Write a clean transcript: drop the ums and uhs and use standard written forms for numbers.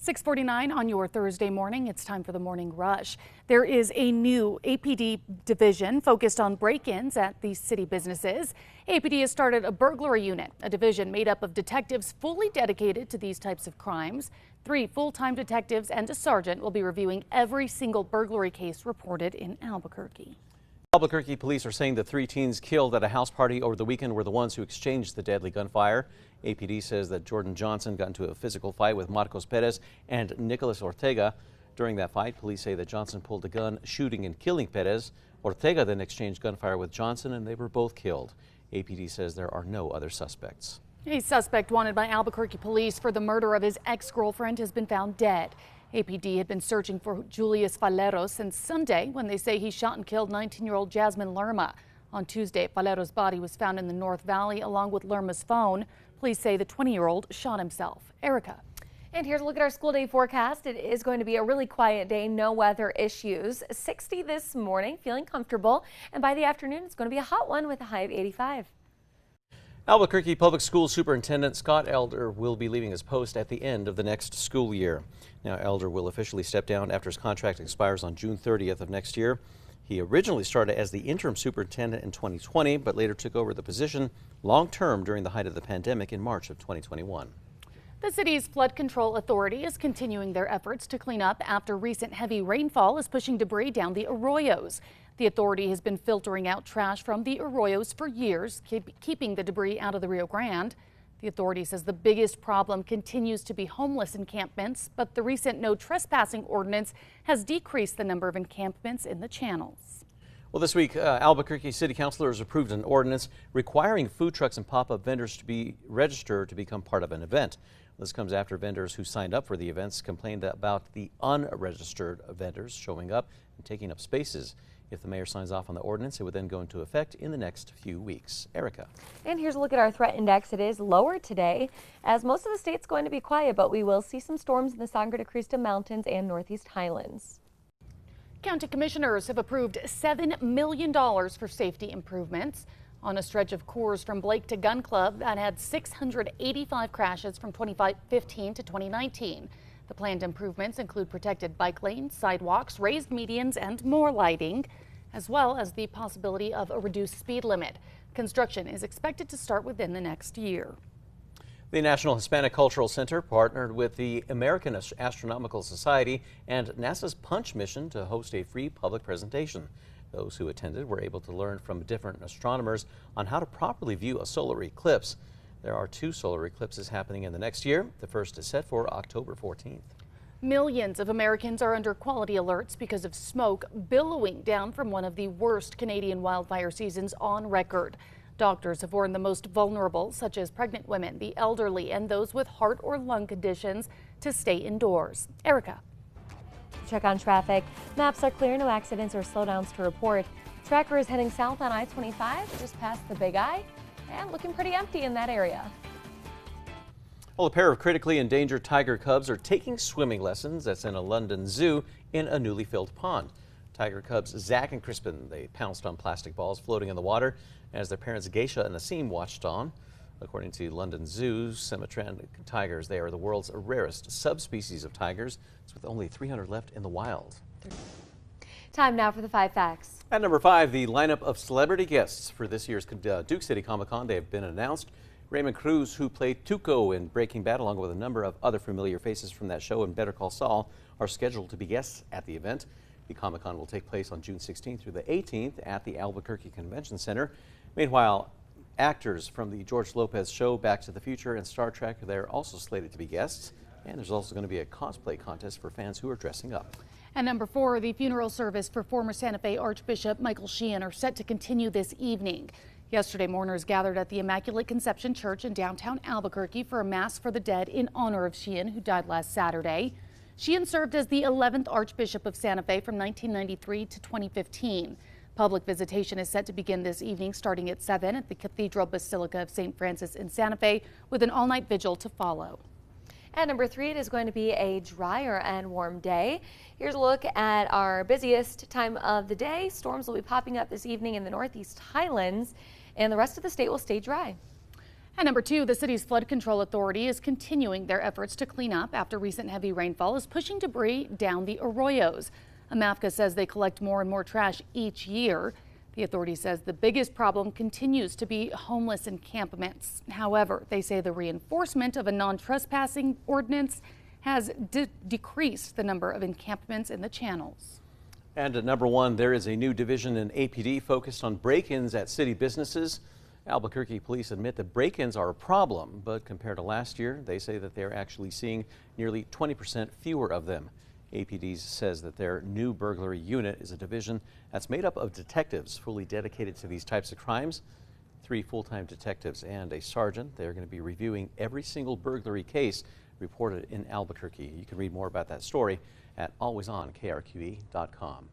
6:49 on your Thursday morning. It's time for the morning rush. There is a new APD division focused on break-ins at these city businesses. APD has started a burglary unit, a division made up of detectives fully dedicated to these types of crimes. 3 full-time detectives and a sergeant will be reviewing every single burglary case reported in Albuquerque. Albuquerque police are saying the 3 teens killed at a house party over the weekend were the ones who exchanged the deadly gunfire. APD says that Jordan Johnson got into a physical fight with Marcos Perez and Nicolas Ortega. During that fight, police say that Johnson pulled a gun, shooting and killing Perez. Ortega then exchanged gunfire with Johnson, and they were both killed. APD says there are no other suspects. A suspect wanted by Albuquerque police for the murder of his ex-girlfriend has been found dead. APD had been searching for Julius Faleros since Sunday when they say he shot and killed 19-year-old Jasmine Lerma. On Tuesday, Faleros' body was found in the North Valley along with Lerma's phone. Police say the 20-year-old shot himself. Erica. And here's a look at our school day forecast. It is going to be a really quiet day, no weather issues. 60 this morning, feeling comfortable. And by the afternoon, it's going to be a hot one with a high of 85. Albuquerque Public Schools Superintendent Scott Elder will be leaving his post at the end of the next school year. Now, Elder will officially step down after his contract expires on June 30th of next year. He originally started as the interim superintendent in 2020, but later took over the position long-term during the height of the pandemic in March of 2021. The city's flood control authority is continuing their efforts to clean up after recent heavy rainfall is pushing debris down the arroyos. The authority has been filtering out trash from the arroyos for years, keeping the debris out of the Rio Grande. The authority says the biggest problem continues to be homeless encampments, but the recent no trespassing ordinance has decreased the number of encampments in the channels. Well, this week, Albuquerque City Councilors approved an ordinance requiring food trucks and pop-up vendors to be registered to become part of an event. This comes after vendors who signed up for the events complained about the unregistered vendors showing up and taking up spaces. If the mayor signs off on the ordinance, it would then go into effect in the next few weeks. Erica. And here's a look at our threat index. It is lower today, as most of the state's going to be quiet, but we will see some storms in the Sangre de Cristo Mountains and Northeast Highlands. County commissioners have approved $7 million for safety improvements on a stretch of course from Blake to Gun Club that had 685 crashes from 2015 to 2019. The planned improvements include protected bike lanes, sidewalks, raised medians, and more lighting, as well as the possibility of a reduced speed limit. Construction is expected to start within the next year. The National Hispanic Cultural Center partnered with the American Astronomical Society and NASA's Punch mission to host a free public presentation. Those who attended were able to learn from different astronomers on how to properly view a solar eclipse. There are 2 solar eclipses happening in the next year. The first is set for October 14th. Millions of Americans are under quality alerts because of smoke billowing down from one of the worst Canadian wildfire seasons on record. Doctors have warned the most vulnerable, such as pregnant women, the elderly, and those with heart or lung conditions, to stay indoors. Erica. Check on traffic. Maps are clear, no accidents or slowdowns to report. Tracker is heading south on I-25 just past the Big I and looking pretty empty in that area. Well, a pair of critically endangered tiger cubs are taking swimming lessons. That's in a London zoo in a newly filled pond. Tiger cubs Zach and Crispin, they pounced on plastic balls floating in the water as their parents Geisha and Asim watched on. According to London Zoo's Semitran tigers, they are the world's rarest subspecies of tigers. It's with only 300 left in the wild. Time now for the 5 facts. At number 5, the lineup of celebrity guests for this year's Duke City Comic-Con, they have been announced. Raymond Cruz, who played Tuco in Breaking Bad, along with a number of other familiar faces from that show and Better Call Saul, are scheduled to be guests at the event. The Comic-Con will take place on June 16th through the 18th at the Albuquerque Convention Center. Meanwhile, actors from the George Lopez show Back to the Future and Star Trek, they're also slated to be guests. And there's also going to be a cosplay contest for fans who are dressing up. At number 4, the funeral service for former Santa Fe Archbishop Michael Sheehan are set to continue this evening. Yesterday, mourners gathered at the Immaculate Conception Church in downtown Albuquerque for a mass for the dead in honor of Sheehan, who died last Saturday. Sheehan served as the 11th Archbishop of Santa Fe from 1993 to 2015. Public visitation is set to begin this evening starting at 7 at the Cathedral Basilica of St. Francis in Santa Fe, with an all-night vigil to follow. At number 3, it is going to be a drier and warm day. Here's a look at our busiest time of the day. Storms will be popping up this evening in the Northeast Highlands, and the rest of the state will stay dry. And number 2, the city's flood control authority is continuing their efforts to clean up after recent heavy rainfall is pushing debris down the arroyos. AMAFCA says they collect more and more trash each year. The authority says the biggest problem continues to be homeless encampments. However, they say the reinforcement of a non-trespassing ordinance has decreased the number of encampments in the channels. And at number 1, there is a new division in APD focused on break-ins at city businesses. Albuquerque police admit that break-ins are a problem, but compared to last year, they say that they're actually seeing nearly 20% fewer of them. APD says that their new burglary unit is a division that's made up of detectives fully dedicated to these types of crimes. 3 full-time detectives and a sergeant. They're going to be reviewing every single burglary case reported in Albuquerque. You can read more about that story at alwaysonkRQE.com.